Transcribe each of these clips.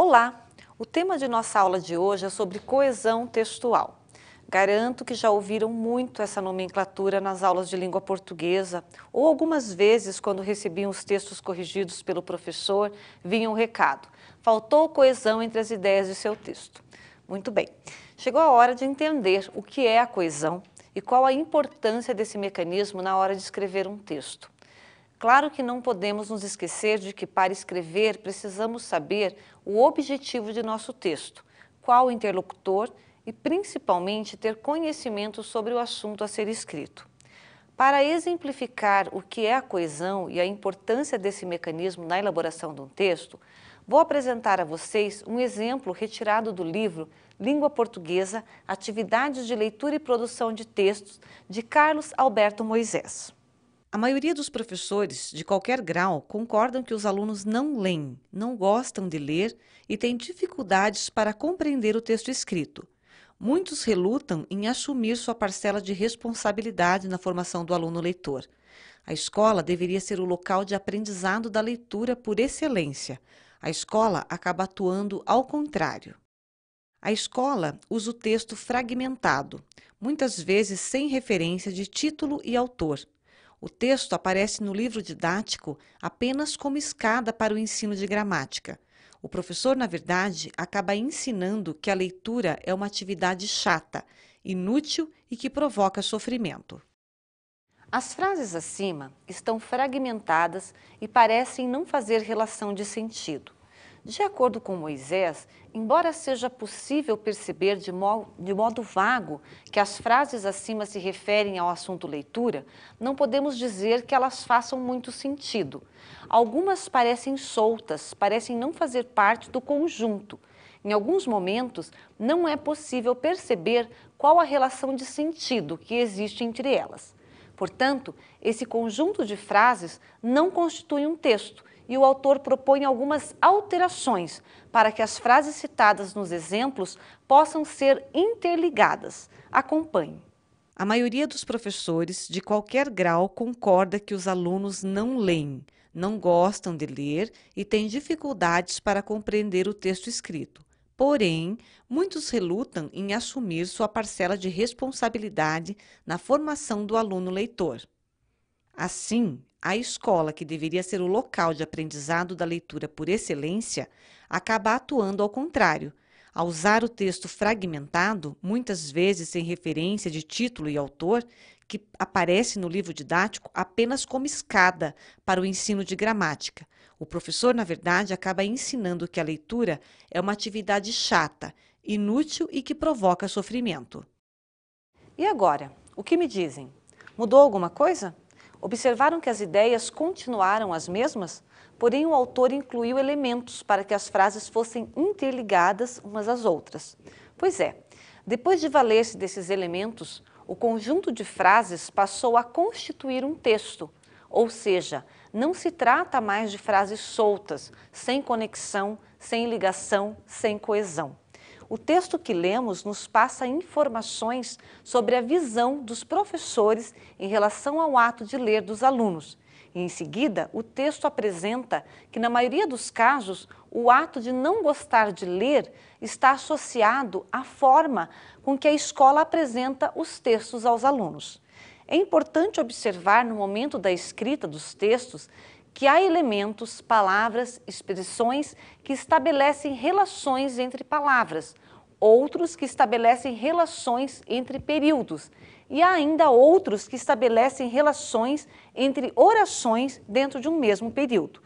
Olá! O tema de nossa aula de hoje é sobre coesão textual. Garanto que já ouviram muito essa nomenclatura nas aulas de língua portuguesa ou algumas vezes quando recebiam os textos corrigidos pelo professor, vinha um recado: faltou coesão entre as ideias de seu texto. Muito bem, chegou a hora de entender o que é a coesão e qual a importância desse mecanismo na hora de escrever um texto. Claro que não podemos nos esquecer de que, para escrever, precisamos saber o objetivo de nosso texto, qual o interlocutor e, principalmente, ter conhecimento sobre o assunto a ser escrito. Para exemplificar o que é a coesão e a importância desse mecanismo na elaboração de um texto, vou apresentar a vocês um exemplo retirado do livro Língua Portuguesa, Atividades de Leitura e Produção de Textos, de Carlos Alberto Moisés. A maioria dos professores, de qualquer grau, concordam que os alunos não leem, não gostam de ler e têm dificuldades para compreender o texto escrito. Muitos relutam em assumir sua parcela de responsabilidade na formação do aluno leitor. A escola deveria ser o local de aprendizado da leitura por excelência. A escola acaba atuando ao contrário. A escola usa o texto fragmentado, muitas vezes sem referência de título e autor. O texto aparece no livro didático apenas como escada para o ensino de gramática. O professor, na verdade, acaba ensinando que a leitura é uma atividade chata, inútil e que provoca sofrimento. As frases acima estão fragmentadas e parecem não fazer relação de sentido. De acordo com Moisés, embora seja possível perceber de modo vago que as frases acima se referem ao assunto leitura, não podemos dizer que elas façam muito sentido. Algumas parecem soltas, parecem não fazer parte do conjunto. Em alguns momentos, não é possível perceber qual a relação de sentido que existe entre elas. Portanto, esse conjunto de frases não constitui um texto, e o autor propõe algumas alterações para que as frases citadas nos exemplos possam ser interligadas. Acompanhe. A maioria dos professores, de qualquer grau, concorda que os alunos não leem, não gostam de ler e têm dificuldades para compreender o texto escrito. Porém, muitos relutam em assumir sua parcela de responsabilidade na formação do aluno leitor. Assim, a escola, que deveria ser o local de aprendizado da leitura por excelência, acaba atuando ao contrário. Ao usar o texto fragmentado, muitas vezes sem referência de título e autor, que aparece no livro didático apenas como escada para o ensino de gramática. O professor, na verdade, acaba ensinando que a leitura é uma atividade chata, inútil e que provoca sofrimento. E agora, o que me dizem? Mudou alguma coisa? Observaram que as ideias continuaram as mesmas? Porém, o autor incluiu elementos para que as frases fossem interligadas umas às outras. Pois é, depois de valer-se desses elementos, o conjunto de frases passou a constituir um texto, ou seja, não se trata mais de frases soltas, sem conexão, sem ligação, sem coesão. O texto que lemos nos passa informações sobre a visão dos professores em relação ao ato de ler dos alunos. E, em seguida, o texto apresenta que, na maioria dos casos, o ato de não gostar de ler está associado à forma com que a escola apresenta os textos aos alunos. É importante observar, no momento da escrita dos textos, que há elementos, palavras, expressões que estabelecem relações entre palavras, outros que estabelecem relações entre períodos e há ainda outros que estabelecem relações entre orações dentro de um mesmo período.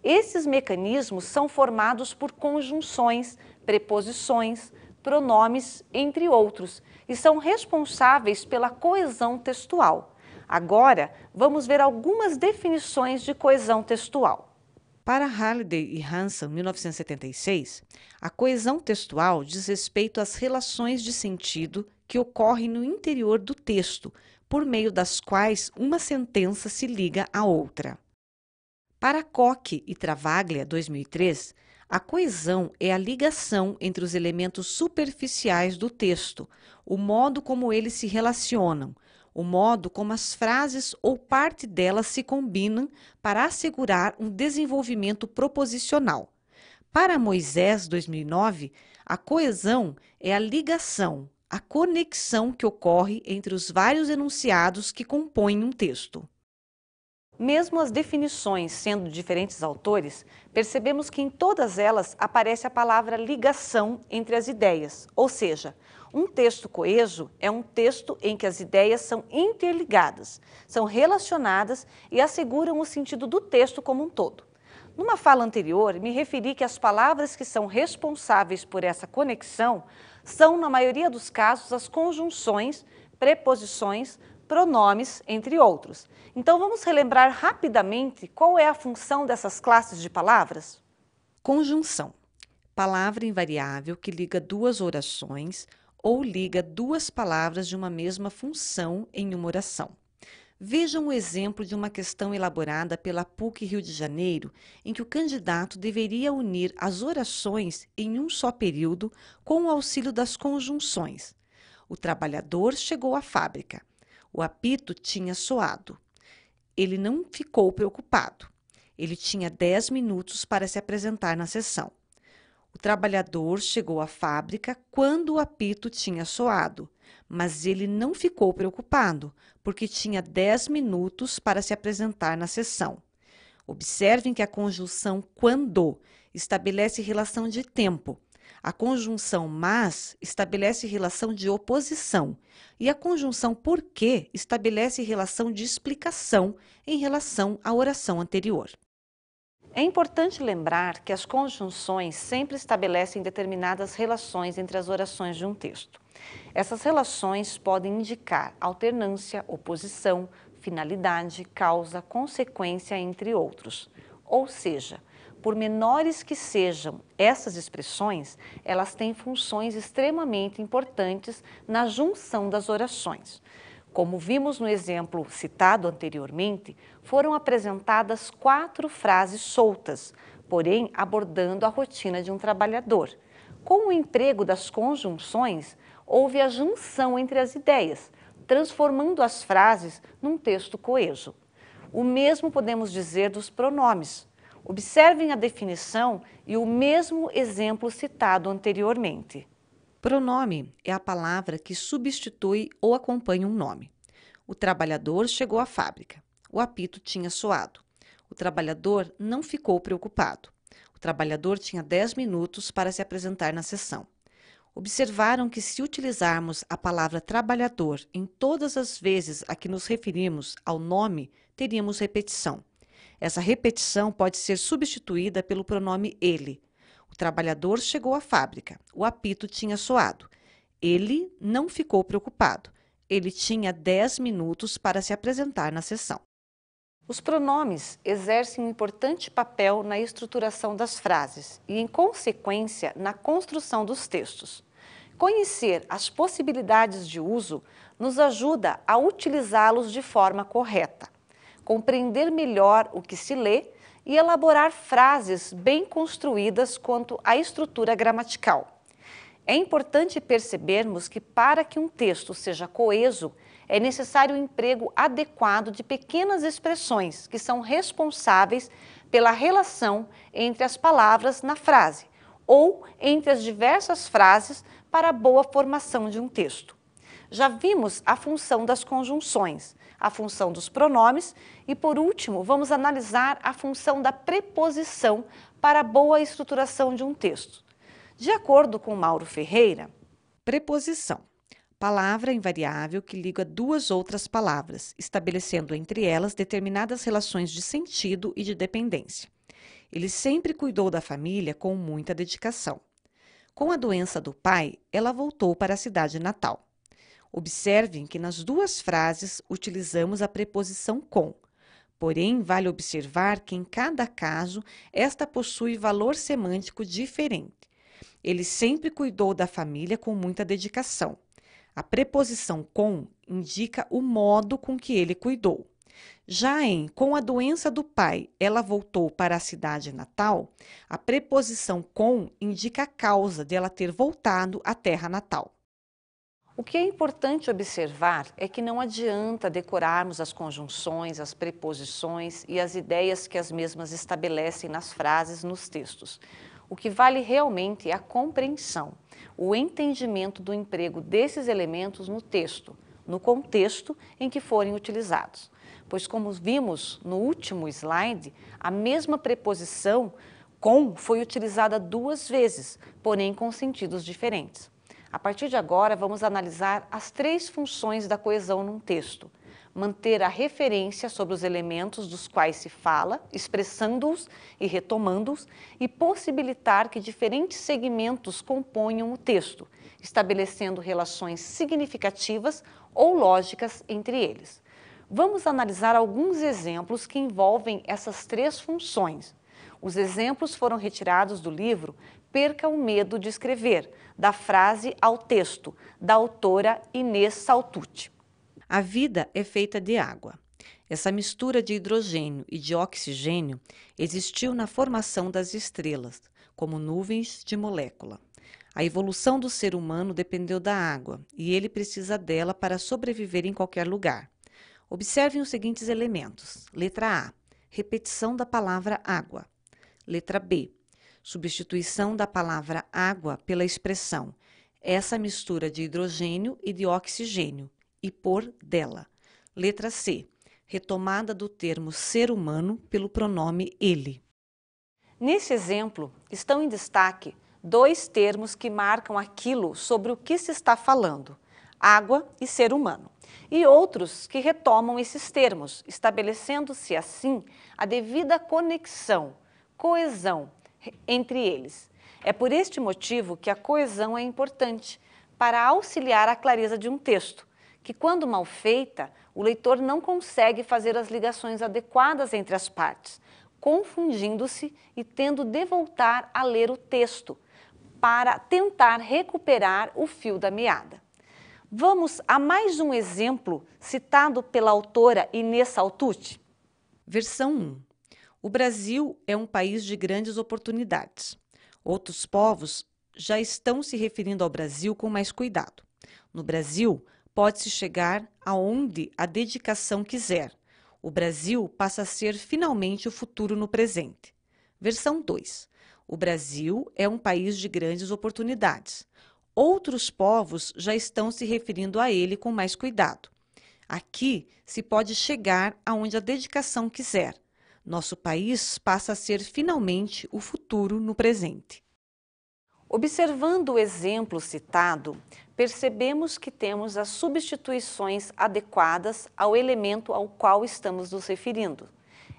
Esses mecanismos são formados por conjunções, preposições, pronomes, entre outros, e são responsáveis pela coesão textual. Agora, vamos ver algumas definições de coesão textual. Para Halliday e Hanson, 1976, a coesão textual diz respeito às relações de sentido que ocorrem no interior do texto, por meio das quais uma sentença se liga à outra. Para Koch e Travaglia, 2003, a coesão é a ligação entre os elementos superficiais do texto, o modo como eles se relacionam, o modo como as frases ou parte delas se combinam para assegurar um desenvolvimento proposicional. Para Moisés, 2009, a coesão é a ligação, a conexão que ocorre entre os vários enunciados que compõem um texto. Mesmo as definições sendo de diferentes autores, percebemos que em todas elas aparece a palavra ligação entre as ideias, ou seja, um texto coeso é um texto em que as ideias são interligadas, são relacionadas e asseguram o sentido do texto como um todo. Numa fala anterior, me referi que as palavras que são responsáveis por essa conexão são, na maioria dos casos, as conjunções, preposições, pronomes, entre outros. Então, vamos relembrar rapidamente qual é a função dessas classes de palavras? Conjunção. Palavra invariável que liga duas orações ou liga duas palavras de uma mesma função em uma oração. Vejam o exemplo de uma questão elaborada pela PUC Rio de Janeiro, em que o candidato deveria unir as orações em um só período com o auxílio das conjunções. O trabalhador chegou à fábrica. O apito tinha soado. Ele não ficou preocupado. Ele tinha 10 minutos para se apresentar na sessão. O trabalhador chegou à fábrica quando o apito tinha soado, mas ele não ficou preocupado, porque tinha 10 minutos para se apresentar na sessão. Observem que a conjunção quando estabelece relação de tempo. A conjunção mas estabelece relação de oposição e a conjunção porque estabelece relação de explicação em relação à oração anterior. É importante lembrar que as conjunções sempre estabelecem determinadas relações entre as orações de um texto. Essas relações podem indicar alternância, oposição, finalidade, causa, consequência, entre outros. Ou seja, por menores que sejam essas expressões, elas têm funções extremamente importantes na junção das orações. Como vimos no exemplo citado anteriormente, foram apresentadas 4 frases soltas, porém abordando a rotina de um trabalhador. Com o emprego das conjunções, houve a junção entre as ideias, transformando as frases num texto coeso. O mesmo podemos dizer dos pronomes. Observem a definição e o mesmo exemplo citado anteriormente. Pronome é a palavra que substitui ou acompanha um nome. O trabalhador chegou à fábrica. O apito tinha soado. O trabalhador não ficou preocupado. O trabalhador tinha 10 minutos para se apresentar na sessão. Observaram que se utilizarmos a palavra trabalhador em todas as vezes a que nos referimos ao nome, teríamos repetição. Essa repetição pode ser substituída pelo pronome ele. O trabalhador chegou à fábrica. O apito tinha soado. Ele não ficou preocupado. Ele tinha 10 minutos para se apresentar na sessão. Os pronomes exercem um importante papel na estruturação das frases e, em consequência, na construção dos textos. Conhecer as possibilidades de uso nos ajuda a utilizá-los de forma correta, compreender melhor o que se lê e elaborar frases bem construídas quanto à estrutura gramatical. É importante percebermos que, para que um texto seja coeso, é necessário o emprego adequado de pequenas expressões que são responsáveis pela relação entre as palavras na frase ou entre as diversas frases para a boa formação de um texto. Já vimos a função das conjunções, a função dos pronomes e, por último, vamos analisar a função da preposição para a boa estruturação de um texto. De acordo com Mauro Ferreira, preposição. Palavra invariável que liga duas outras palavras, estabelecendo entre elas determinadas relações de sentido e de dependência. Ele sempre cuidou da família com muita dedicação. Com a doença do pai, ela voltou para a cidade natal. Observem que nas duas frases utilizamos a preposição com. Porém, vale observar que em cada caso, esta possui valor semântico diferente. Ele sempre cuidou da família com muita dedicação. A preposição com indica o modo com que ele cuidou. Já em com a doença do pai, ela voltou para a cidade natal, a preposição com indica a causa de ela ter voltado à terra natal. O que é importante observar é que não adianta decorarmos as conjunções, as preposições e as ideias que as mesmas estabelecem nas frases, nos textos. O que vale realmente é a compreensão, o entendimento do emprego desses elementos no texto, no contexto em que forem utilizados. Pois, como vimos no último slide, a mesma preposição com foi utilizada 2 vezes, porém com sentidos diferentes. A partir de agora, vamos analisar as 3 funções da coesão num texto. Manter a referência sobre os elementos dos quais se fala, expressando-os e retomando-os, e possibilitar que diferentes segmentos componham o texto, estabelecendo relações significativas ou lógicas entre eles. Vamos analisar alguns exemplos que envolvem essas 3 funções. Os exemplos foram retirados do livro Perca o Medo de Escrever, da frase ao texto, da autora Inês Saltucci. A vida é feita de água. Essa mistura de hidrogênio e de oxigênio existiu na formação das estrelas, como nuvens de molécula. A evolução do ser humano dependeu da água e ele precisa dela para sobreviver em qualquer lugar. Observem os seguintes elementos. Letra A, repetição da palavra água. Letra B, substituição da palavra água pela expressão essa mistura de hidrogênio e de oxigênio e por dela. Letra C, retomada do termo ser humano pelo pronome ele. Nesse exemplo, estão em destaque 2 termos que marcam aquilo sobre o que se está falando, água e ser humano, e outros que retomam esses termos, estabelecendo-se assim a devida conexão, coesão entre eles. É por este motivo que a coesão é importante para auxiliar a clareza de um texto, que quando mal feita, o leitor não consegue fazer as ligações adequadas entre as partes, confundindo-se e tendo de voltar a ler o texto, para tentar recuperar o fio da meada. Vamos a mais um exemplo citado pela autora Inês Saltucci. Versão 1. O Brasil é um país de grandes oportunidades. Outros povos já estão se referindo ao Brasil com mais cuidado. No Brasil, pode-se chegar aonde a dedicação quiser. O Brasil passa a ser finalmente o futuro no presente. Versão 2. O Brasil é um país de grandes oportunidades. Outros povos já estão se referindo a ele com mais cuidado. Aqui se pode chegar aonde a dedicação quiser. Nosso país passa a ser finalmente o futuro no presente. Observando o exemplo citado, percebemos que temos as substituições adequadas ao elemento ao qual estamos nos referindo.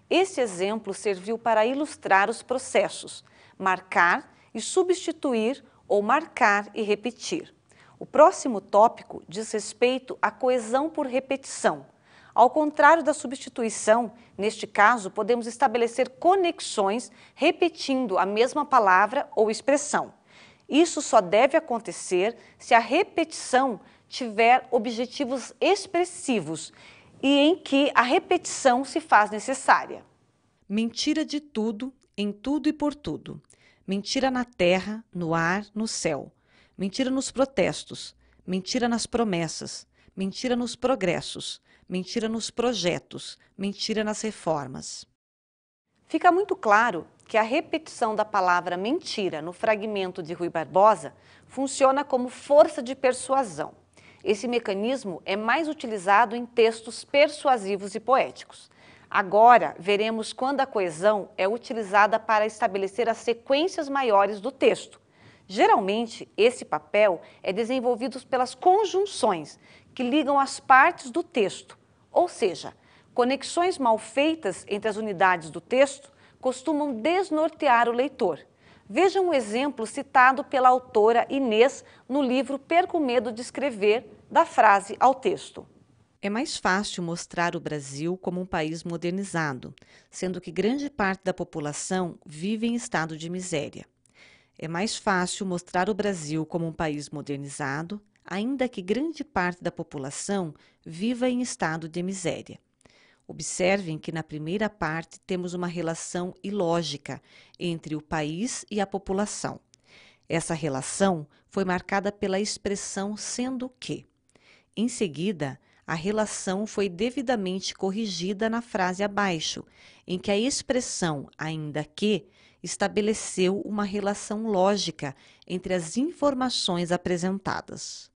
Esse exemplo serviu para ilustrar os processos, marcar e substituir ou marcar e repetir. O próximo tópico diz respeito à coesão por repetição. Ao contrário da substituição, neste caso, podemos estabelecer conexões repetindo a mesma palavra ou expressão. Isso só deve acontecer se a repetição tiver objetivos expressivos e em que a repetição se faz necessária. Mentira de tudo, em tudo e por tudo. Mentira na terra, no ar, no céu. Mentira nos protestos. Mentira nas promessas. Mentira nos progressos. Mentira nos projetos. Mentira nas reformas. Fica muito claro que a repetição da palavra mentira no fragmento de Rui Barbosa funciona como força de persuasão. Esse mecanismo é mais utilizado em textos persuasivos e poéticos. Agora, veremos quando a coesão é utilizada para estabelecer as sequências maiores do texto. Geralmente, esse papel é desenvolvido pelas conjunções, que ligam as partes do texto, ou seja, conexões mal feitas entre as unidades do texto costumam desnortear o leitor. Vejam um exemplo citado pela autora Inês no livro Perca o Medo de Escrever, da frase ao texto. É mais fácil mostrar o Brasil como um país modernizado, sendo que grande parte da população vive em estado de miséria. É mais fácil mostrar o Brasil como um país modernizado, ainda que grande parte da população viva em estado de miséria. Observem que na primeira parte temos uma relação ilógica entre o país e a população. Essa relação foi marcada pela expressão sendo que. Em seguida, a relação foi devidamente corrigida na frase abaixo, em que a expressão ainda que estabeleceu uma relação lógica entre as informações apresentadas.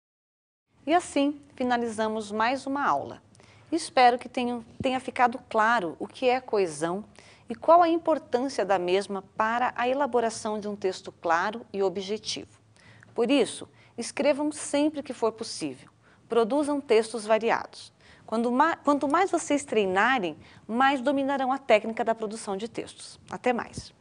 E assim, finalizamos mais uma aula. Espero que tenha ficado claro o que é coesão e qual a importância da mesma para a elaboração de um texto claro e objetivo. Por isso, escrevam sempre que for possível. Produzam textos variados. Quanto mais vocês treinarem, mais dominarão a técnica da produção de textos. Até mais!